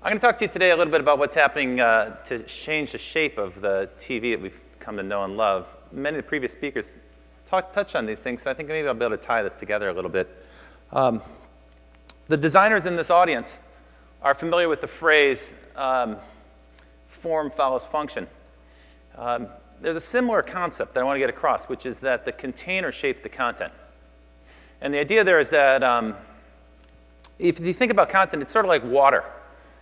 I'm going to talk to you today a little bit about what's happening to change the shape of the TV that we've come to know and love. Many of the previous speakers touched on these things, so I think maybe I'll be able to tie this together a little bit. The designers in this audience are familiar with the phrase, form follows function. There's a similar concept that I want to get across, which is that the container shapes the content. And the idea there is that if you think about content, it's sort of like water,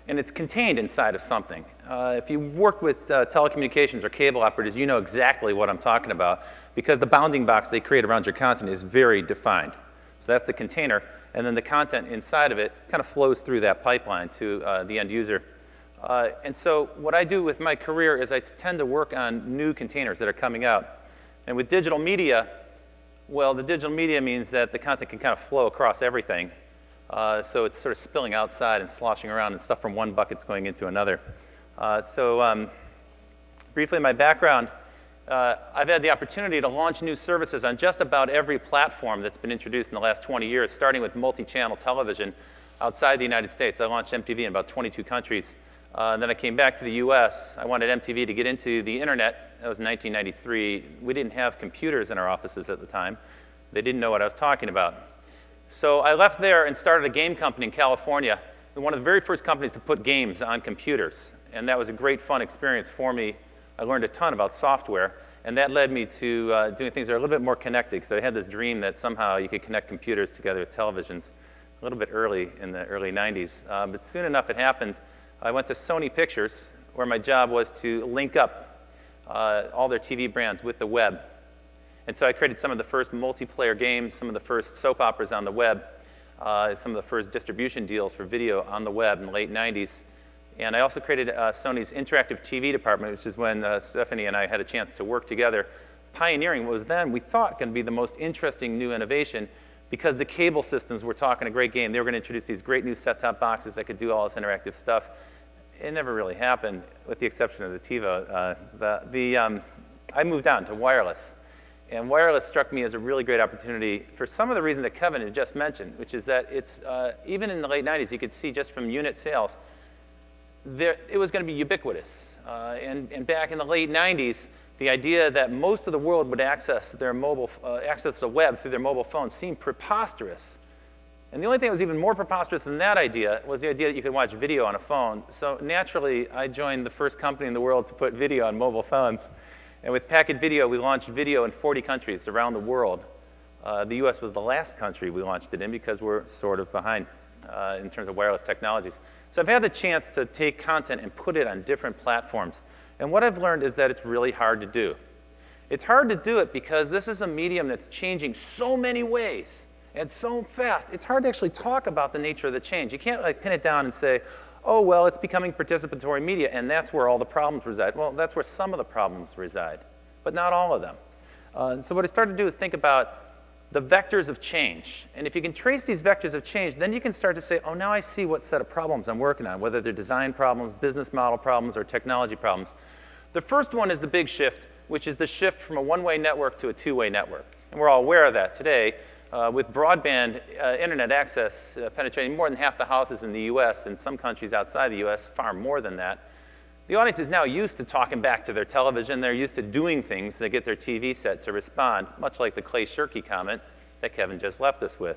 and it's contained inside of something. If you've worked with telecommunications or cable operators, you know exactly what I'm talking about, because the bounding box they create around your content is very defined. So that's the container, and then the content inside of it kind of flows through that pipeline to the end user. And so what I do with my career is I tend to work on new containers that are coming out. And with digital media, well, the digital media means that the content can kind of flow across everything. So it's sort of spilling outside and sloshing around, and stuff from one bucket's going into another. Briefly, my background, I've had the opportunity to launch new services on just about every platform that's been introduced in the last 20 years, starting with multi-channel television outside the United States. I launched MTV in about 22 countries. Then I came back to the US. I wanted MTV to get into the internet. That was 1993. We didn't have computers in our offices at the time. They didn't know what I was talking about. So I left there and started a game company in California, one of the very first companies to put games on computers. And that was a great, fun experience for me. I learned a ton about software, and that led me to doing things that are a little bit more connected. So I had this dream that somehow you could connect computers together with televisions a little bit early in the early 90s. But soon enough it happened. I went to Sony Pictures, where my job was to link up all their TV brands with the web. And so I created some of the first multiplayer games, some of the first soap operas on the web, some of the first distribution deals for video on the web in the late 90s. And I also created Sony's interactive TV department, which is when Stephanie and I had a chance to work together, pioneering what was then, we thought, going to be the most interesting new innovation, because the cable systems were talking a great game. They were going to introduce these great new set-top boxes that could do all this interactive stuff. It never really happened, with the exception of the TiVo. I moved on to wireless. And wireless struck me as a really great opportunity for some of the reasons that Kevin had just mentioned, which is that it's, even in the late 90s, you could see just from unit sales, it was going to be ubiquitous. And back in the late 90s, the idea that most of the world would access the web through their mobile phones seemed preposterous. And the only thing that was even more preposterous than that idea was the idea that you could watch video on a phone. So naturally, I joined the first company in the world to put video on mobile phones. And with Packet Video, we launched video in 40 countries around the world. The US was the last country we launched it in, because we're sort of behind in terms of wireless technologies. So I've had the chance to take content and put it on different platforms. And what I've learned is that it's really hard to do. It's hard to do it because this is a medium that's changing so many ways and so fast. It's hard to actually talk about the nature of the change. You can't pin it down and say, oh, well, it's becoming participatory media, and that's where all the problems reside. Well, that's where some of the problems reside, but not all of them. So what I started to do is think about the vectors of change. And if you can trace these vectors of change, then you can start to say, oh, now I see what set of problems I'm working on, whether they're design problems, business model problems, or technology problems. The first one is the big shift, which is the shift from a one-way network to a two-way network. And we're all aware of that today. With broadband internet access penetrating more than half the houses in the US, and some countries outside the US, far more than that, the audience is now used to talking back to their television. They're used to doing things to get their TV set to respond, much like the Clay Shirky comment that Kevin just left us with.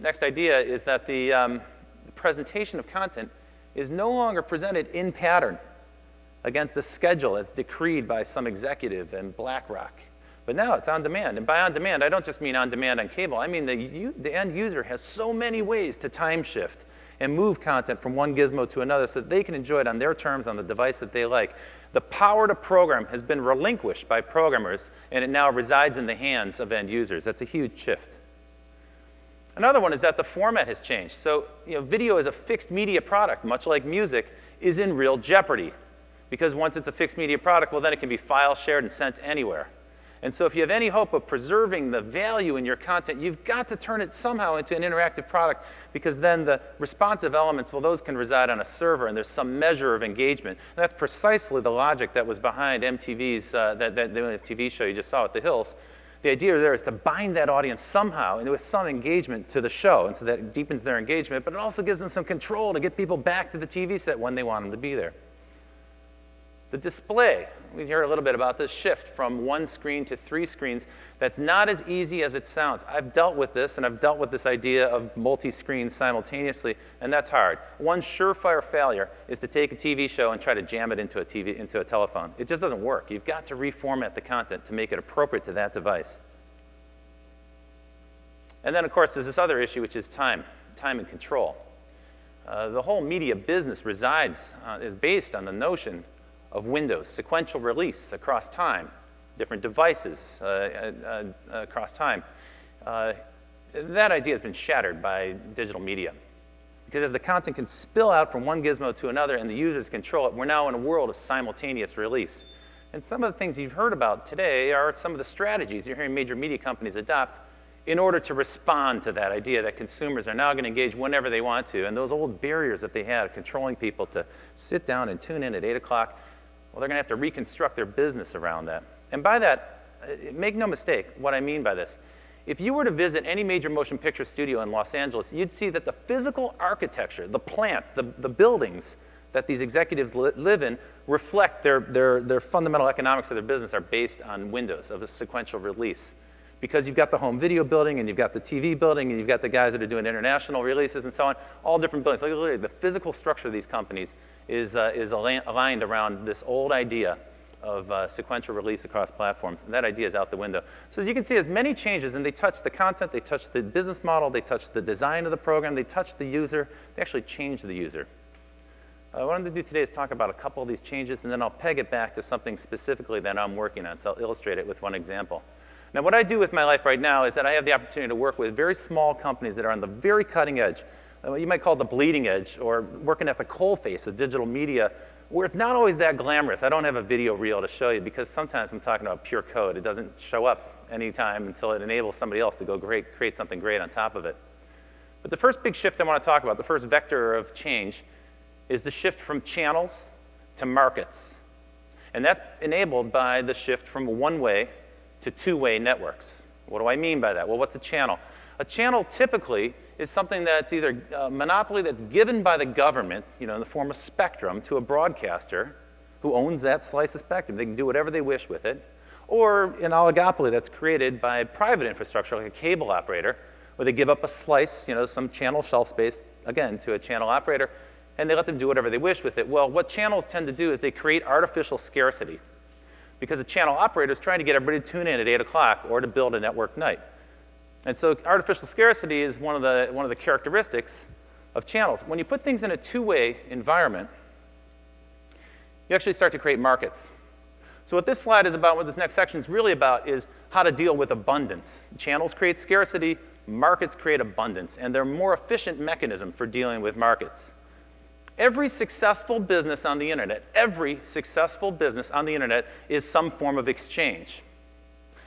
Next idea is that the presentation of content is no longer presented in pattern against a schedule that's decreed by some executive in BlackRock. But now it's on demand. And by on demand, I don't just mean on demand on cable. I mean the end user has so many ways to time shift and move content from one gizmo to another so that they can enjoy it on their terms on the device that they like. The power to program has been relinquished by programmers, and it now resides in the hands of end users. That's a huge shift. Another one is that the format has changed. So video as a fixed media product, much like music, is in real jeopardy. Because once it's a fixed media product, well, then it can be file shared and sent anywhere. And so if you have any hope of preserving the value in your content, you've got to turn it somehow into an interactive product, because then the responsive elements, well, those can reside on a server, and there's some measure of engagement. And that's precisely the logic that was behind MTV's, the TV show you just saw at the Hills. the idea there is to bind that audience somehow and with some engagement to the show, and so that it deepens their engagement, but it also gives them some control to get people back to the TV set when they want them to be there. The display, we hear a little bit about this shift from one screen to 3 screens. That's not as easy as it sounds. I've dealt with this, and I've dealt with this idea of multi-screens simultaneously, and that's hard. One surefire failure is to take a TV show and try to jam it into a telephone. It just doesn't work. You've got to reformat the content to make it appropriate to that device. And then, of course, there's this other issue, which is time and control. The whole media business is based on the notion of windows, sequential release across time, different devices across time. That idea has been shattered by digital media. Because as the content can spill out from one gizmo to another and the users control it, we're now in a world of simultaneous release. And some of the things you've heard about today are some of the strategies you're hearing major media companies adopt in order to respond to that idea that consumers are now going to engage whenever they want to. And those old barriers that they had of controlling people to sit down and tune in at 8 o'clock, well, they're going to have to reconstruct their business around that. And by that, make no mistake what I mean by this. If you were to visit any major motion picture studio in Los Angeles, you'd see that the physical architecture, the plant, the buildings that these executives live in reflect their fundamental economics of their business are based on windows of a sequential release. Because you've got the home video building, and you've got the TV building, and you've got the guys that are doing international releases and so on, all different buildings. Like literally, the physical structure of these companies is aligned around this old idea of sequential release across platforms, and that idea is out the window. So as you can see, there's many changes, and they touch the content, they touch the business model, they touch the design of the program, they touch the user, they actually change the user. What I wanted to do today is talk about a couple of these changes, and then I'll peg it back to something specifically that I'm working on, so I'll illustrate it with one example. Now, what I do with my life right now is that I have the opportunity to work with very small companies that are on the very cutting edge, what you might call the bleeding edge, or working at the coalface of digital media, where it's not always that glamorous. I don't have a video reel to show you because sometimes I'm talking about pure code. It doesn't show up anytime until it enables somebody else to go create something great on top of it. But the first big shift I want to talk about, the first vector of change, is the shift from channels to markets. And that's enabled by the shift from one-way to two-way networks. What do I mean by that? Well, what's a channel? A channel typically is something that's either a monopoly that's given by the government, in the form of spectrum, to a broadcaster who owns that slice of spectrum. They can do whatever they wish with it. Or an oligopoly that's created by private infrastructure, like a cable operator, where they give up a slice, some channel shelf space, again, to a channel operator, and they let them do whatever they wish with it. Well, what channels tend to do is they create artificial scarcity, because a channel operator is trying to get everybody to tune in at 8 o'clock or to build a network night. And so artificial scarcity is one of the characteristics of channels. When you put things in a two-way environment, you actually start to create markets. So what this slide is about, what this next section is really about, is how to deal with abundance. Channels create scarcity, markets create abundance, and they're a more efficient mechanism for dealing with markets. Every successful business on the internet, is some form of exchange.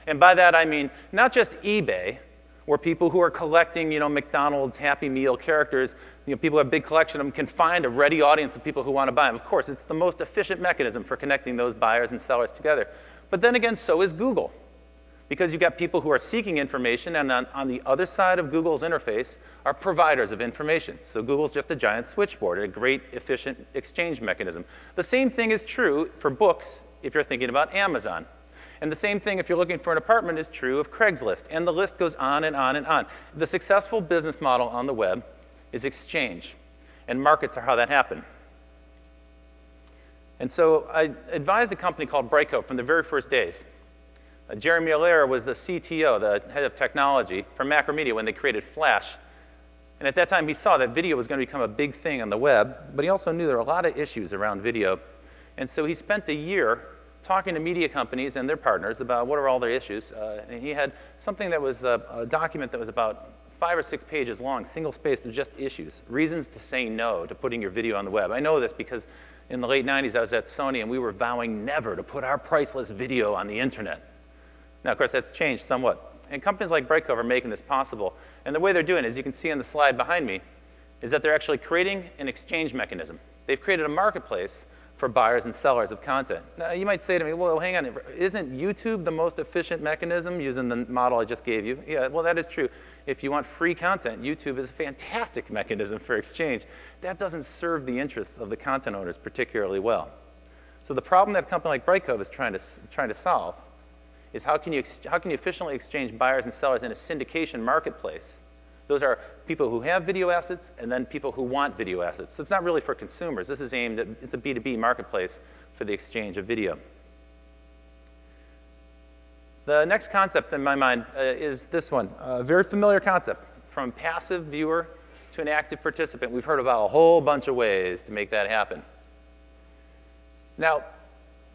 And by that I mean not just eBay, where people who are collecting, McDonald's Happy Meal characters, people who have a big collection of them can find a ready audience of people who want to buy them. Of course, it's the most efficient mechanism for connecting those buyers and sellers together. But then again, so is Google. Because you've got people who are seeking information, and on the other side of Google's interface are providers of information. So Google's just a giant switchboard, a great, efficient exchange mechanism. The same thing is true for books if you're thinking about Amazon. And the same thing, if you're looking for an apartment, is true of Craigslist. And the list goes on and on and on. The successful business model on the web is exchange. And markets are how that happened. And so I advised a company called Brightco from the very first days. Jeremy Allaire was the CTO, the head of technology for Macromedia when they created Flash. And at that time, he saw that video was going to become a big thing on the web, but he also knew there were a lot of issues around video. And so he spent a year talking to media companies and their partners about what are all their issues. And he had something that was a document that was about 5 or 6 pages long, single-spaced, of just issues, reasons to say no to putting your video on the web. I know this because in the late 90s, I was at Sony, and we were vowing never to put our priceless video on the internet. Now, of course, that's changed somewhat. And companies like Brightco are making this possible. And the way they're doing it, as you can see on the slide behind me, is that they're actually creating an exchange mechanism. They've created a marketplace for buyers and sellers of content. Now, you might say to me, well, hang on, isn't YouTube the most efficient mechanism using the model I just gave you? Yeah, well, that is true. If you want free content, YouTube is a fantastic mechanism for exchange. That doesn't serve the interests of the content owners particularly well. So the problem that a company like Brightcove is trying to solve is how can you efficiently exchange buyers and sellers in a syndication marketplace? Those are people who have video assets and then people who want video assets. So it's not really for consumers. This is aimed at, it's a B2B marketplace for the exchange of video. The next concept in my mind is this one, a very familiar concept, from passive viewer to an active participant. We've heard about a whole bunch of ways to make that happen. Now,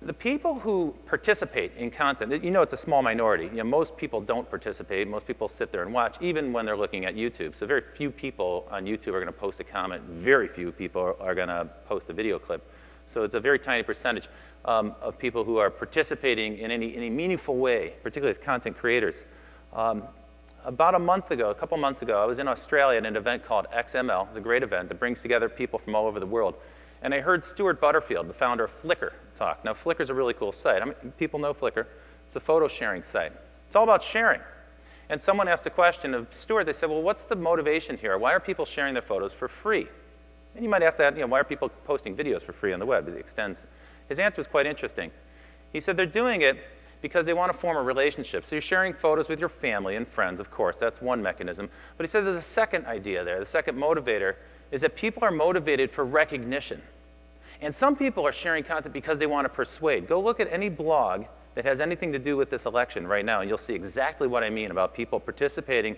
the people who participate in content, you know it's a small minority. You know, most people don't participate. Most people sit there and watch, even when they're looking at YouTube. So very few people on YouTube are going to post a comment. Very few people are going to post a video clip. So it's a very tiny percentage of people who are participating in any meaningful way, particularly as content creators. About a couple months ago, I was in Australia at an event called XML. It's a great event that brings together people from all over the world. And I heard Stuart Butterfield, the founder of Flickr, talk. Now, Flickr's a really cool site. I mean, people know Flickr. It's a photo sharing site. It's all about sharing. And someone asked a question of Stuart. They said, well, what's the motivation here? Why are people sharing their photos for free? And you might ask that, why are people posting videos for free on the web? It extends. His answer was quite interesting. He said they're doing it because they want to form a relationship. So you're sharing photos with your family and friends, of course. That's one mechanism. But he said there's a second idea there. The second motivator is that people are motivated for recognition. And some people are sharing content because they want to persuade. Go look at any blog that has anything to do with this election right now, and you'll see exactly what I mean about people participating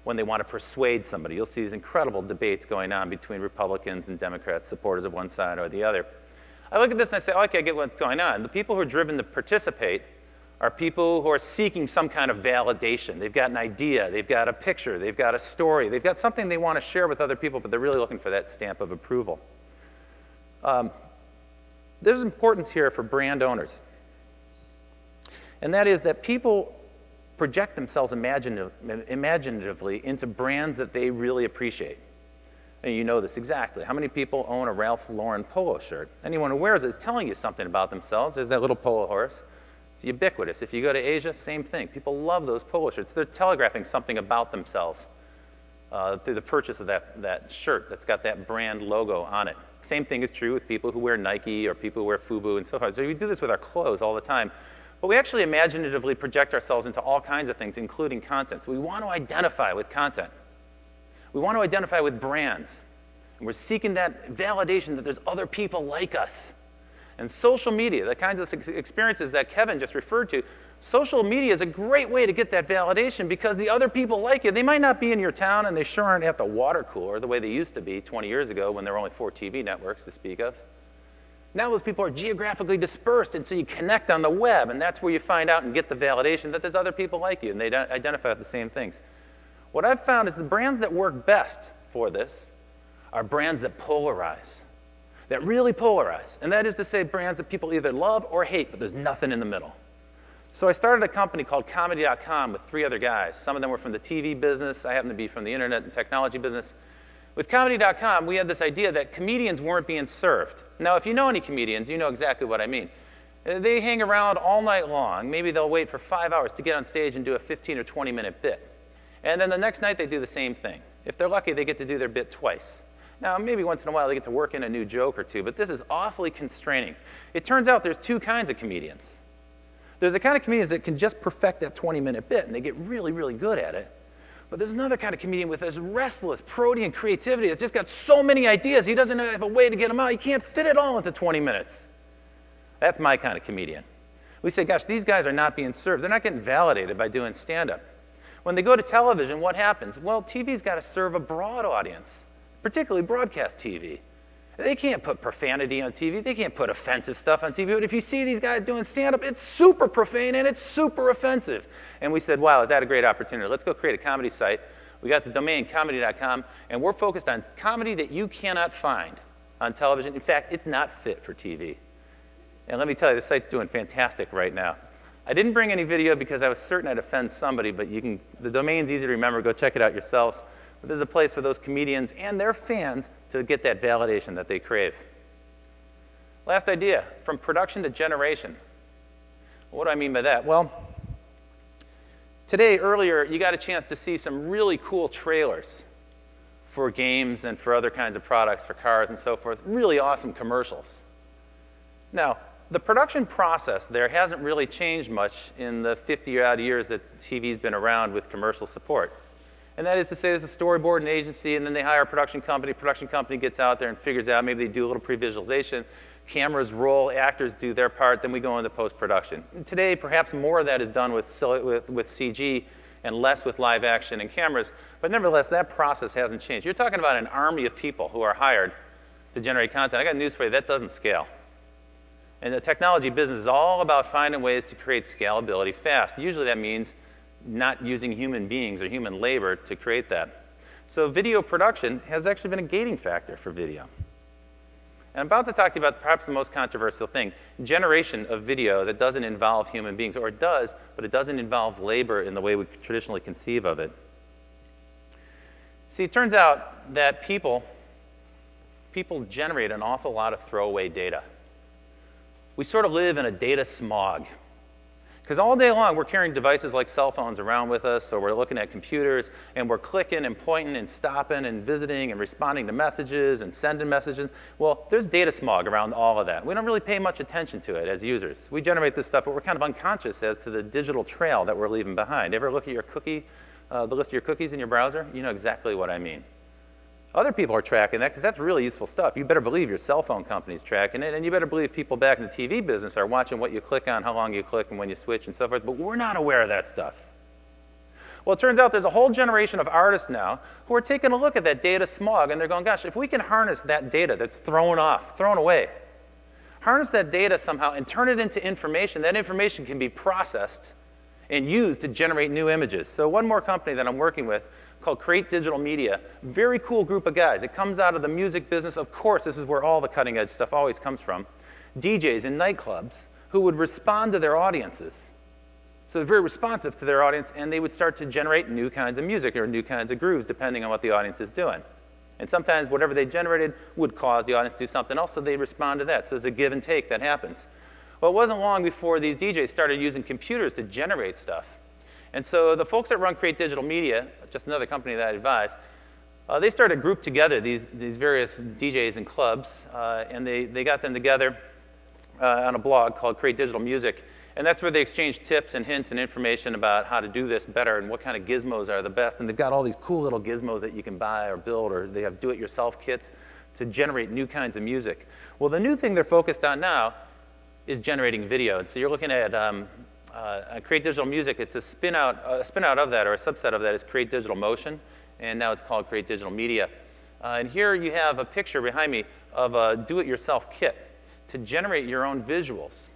when they want to persuade somebody. You'll see these incredible debates going on between Republicans and Democrats, supporters of one side or the other. I look at this and I say, okay, I get what's going on. The people who are driven to participate are people who are seeking some kind of validation. They've got an idea, they've got a picture, they've got a story, they've got something they want to share with other people, but they're really looking for that stamp of approval. There's importance here for brand owners. And that is that people project themselves imaginatively into brands that they really appreciate. And you know this exactly. How many people own a Ralph Lauren polo shirt? Anyone who wears it is telling you something about themselves. There's that little polo horse. It's ubiquitous. If you go to Asia, same thing. People love those polo shirts. They're telegraphing something about themselves through the purchase of that shirt that's got that brand logo on it. Same thing is true with people who wear Nike or people who wear FUBU and so forth. So we do this with our clothes all the time. But we actually imaginatively project ourselves into all kinds of things, including content. So we want to identify with content. We want to identify with brands. And we're seeking that validation that there's other people like us. And social media, the kinds of experiences that Kevin just referred to, social media is a great way to get that validation because the other people like you. They might not be in your town, and they sure aren't at the water cooler the way they used to be 20 years ago when there were only 4 TV networks to speak of. Now those people are geographically dispersed, and so you connect on the web, and that's where you find out and get the validation that there's other people like you, and they identify with the same things. What I've found is the brands that work best for this are brands that polarize, that really polarize. And that is to say brands that people either love or hate, but there's nothing in the middle. So I started a company called Comedy.com with 3 other guys. Some of them were from the TV business. I happen to be from the internet and technology business. With Comedy.com, we had this idea that comedians weren't being served. Now, if you know any comedians, you know exactly what I mean. They hang around all night long. Maybe they'll wait for 5 hours to get on stage and do a 15 or 20-minute bit. And then the next night, they do the same thing. If they're lucky, they get to do their bit twice. Now, maybe once in a while, they get to work in a new joke or two, but this is awfully constraining. It turns out there's 2 kinds of comedians. There's the kind of comedians that can just perfect that 20-minute bit, and they get really, really good at it. But there's another kind of comedian with this restless, protean creativity that's just got so many ideas, he doesn't have a way to get them out. He can't fit it all into 20 minutes. That's my kind of comedian. We say, gosh, these guys are not being served. They're not getting validated by doing stand-up. When they go to television, what happens? Well, TV's got to serve a broad audience, particularly broadcast TV. They can't put profanity on TV. They can't put offensive stuff on TV. But if you see these guys doing stand-up, it's super profane and it's super offensive. And we said, wow, is that a great opportunity? Let's go create a comedy site. We got the domain comedy.com, and we're focused on comedy that you cannot find on television. In fact, it's not fit for TV. And let me tell you, the site's doing fantastic right now. I didn't bring any video because I was certain I'd offend somebody, but the domain's easy to remember. Go check it out yourselves. But there's a place for those comedians and their fans to get that validation that they crave. Last idea, from production to generation. What do I mean by that? Well, today, earlier, you got a chance to see some really cool trailers for games and for other kinds of products, for cars and so forth. Really awesome commercials. Now, the production process there hasn't really changed much in the 50-odd years that TV's been around with commercial support. And that is to say there's a storyboard and agency, and then they hire a production company. Production company gets out there and figures out, maybe they do a little pre-visualization. Cameras roll, actors do their part, then we go into post-production. Today, perhaps more of that is done with CG and less with live action and cameras. But nevertheless, that process hasn't changed. You're talking about an army of people who are hired to generate content. I got news for you, that doesn't scale. And the technology business is all about finding ways to create scalability fast. Usually that means not using human beings or human labor to create that. So video production has actually been a gating factor for video. And I'm about to talk to you about perhaps the most controversial thing, generation of video that doesn't involve human beings, or it does, but it doesn't involve labor in the way we traditionally conceive of it. See, it turns out that people generate an awful lot of throwaway data. We sort of live in a data smog. Because all day long, we're carrying devices like cell phones around with us, or we're looking at computers, and we're clicking and pointing and stopping and visiting and responding to messages and sending messages. Well, there's data smog around all of that. We don't really pay much attention to it as users. We generate this stuff, but we're kind of unconscious as to the digital trail that we're leaving behind. Ever look at your cookie, the list of your cookies in your browser? You know exactly what I mean. Other people are tracking that because that's really useful stuff. You better believe your cell phone company's tracking it, and you better believe people back in the TV business are watching what you click on, how long you click, and when you switch, and so forth. But we're not aware of that stuff. Well, it turns out there's a whole generation of artists now who are taking a look at that data smog, and they're going, gosh, if we can harness that data that's thrown away, harness that data somehow and turn it into information, that information can be processed and used to generate new images. So one more company that I'm working with called Create Digital Media. Very cool group of guys. It comes out of the music business. Of course, this is where all the cutting edge stuff always comes from. DJs in nightclubs who would respond to their audiences. So they're very responsive to their audience, and they would start to generate new kinds of music or new kinds of grooves depending on what the audience is doing. And sometimes whatever they generated would cause the audience to do something else, so they respond to that. So there's a give and take that happens. Well, it wasn't long before these DJs started using computers to generate stuff. And so the folks that run Create Digital Media, just another company that I advise, they started to group together these various DJs and clubs, and they got them together on a blog called Create Digital Music. And that's where they exchange tips and hints and information about how to do this better and what kind of gizmos are the best. And they've got all these cool little gizmos that you can buy or build, or they have do-it-yourself kits to generate new kinds of music. Well, the new thing they're focused on now is generating video. And so you're looking at Create Digital Music. It's a spin-out of that, or a subset of that, is Create Digital Motion, and now it's called Create Digital Media. And here you have a picture behind me of a do-it-yourself kit to generate your own visuals.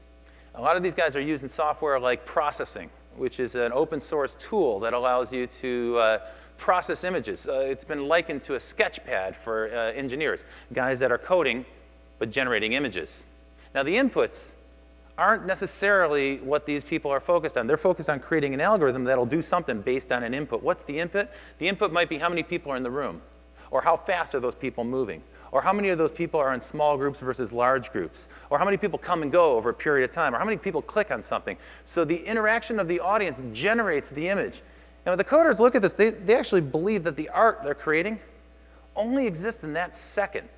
A lot of these guys are using software like Processing, which is an open source tool that allows you to process images. It's been likened to a sketch pad for engineers, guys that are coding but generating images. Now the inputs aren't necessarily what these people are focused on. They're focused on creating an algorithm that'll do something based on an input. What's the input? The input might be how many people are in the room, or how fast are those people moving, or how many of those people are in small groups versus large groups, or how many people come and go over a period of time, or how many people click on something. So the interaction of the audience generates the image. And when the coders look at this, they actually believe that the art they're creating only exists in that second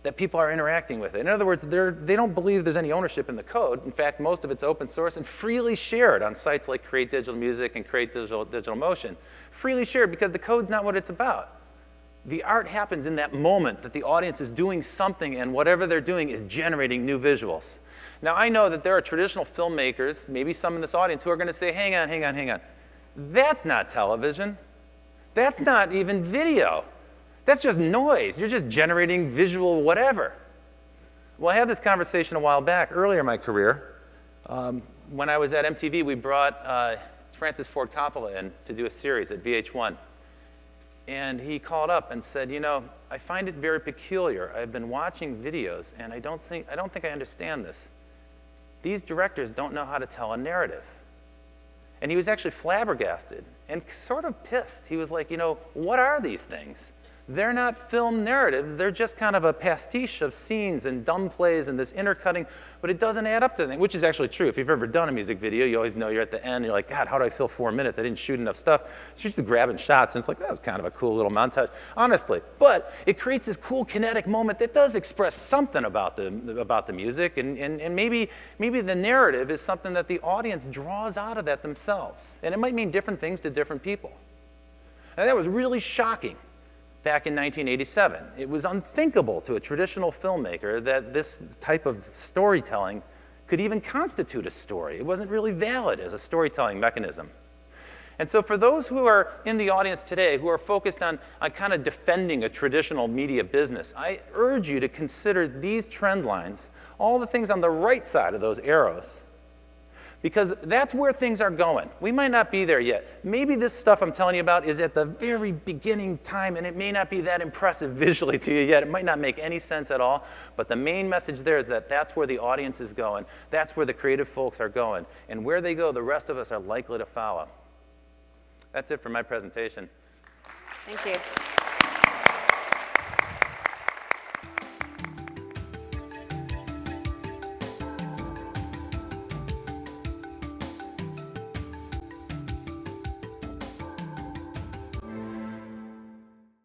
that people are interacting with it. In other words, they don't believe there's any ownership in the code. In fact, most of it's open source and freely shared on sites like Create Digital Music and Create Digital Motion. Freely shared because the code's not what it's about. The art happens in that moment that the audience is doing something, and whatever they're doing is generating new visuals. Now, I know that there are traditional filmmakers, maybe some in this audience, who are going to say, hang on. That's not television. That's not even video. That's just noise. You're just generating visual whatever. Well, I had this conversation a while back, earlier in my career. When I was at MTV, we brought Francis Ford Coppola in to do a series at VH1. And he called up and said, you know, I find it very peculiar. I've been watching videos, and I don't think I understand this. These directors don't know how to tell a narrative. And he was actually flabbergasted and sort of pissed. He was like, you know, what are these things? They're not film narratives. They're just kind of a pastiche of scenes and dumb plays and this intercutting, but it doesn't add up to anything, which is actually true. If you've ever done a music video, you always know you're at the end. You're like, God, how do I fill 4 minutes? I didn't shoot enough stuff. So you're just grabbing shots, and it's like, that was kind of a cool little montage, honestly. But it creates this cool kinetic moment that does express something about the music, and maybe the narrative is something that the audience draws out of that themselves. And it might mean different things to different people. And that was really shocking back in 1987. It was unthinkable to a traditional filmmaker that this type of storytelling could even constitute a story. It wasn't really valid as a storytelling mechanism. And so for those who are in the audience today who are focused on kind of defending a traditional media business, I urge you to consider these trend lines, all the things on the right side of those arrows, because that's where things are going. We might not be there yet. Maybe this stuff I'm telling you about is at the very beginning time, and it may not be that impressive visually to you yet. It might not make any sense at all, but the main message there is that that's where the audience is going. That's where the creative folks are going. And where they go, the rest of us are likely to follow. That's it for my presentation. Thank you.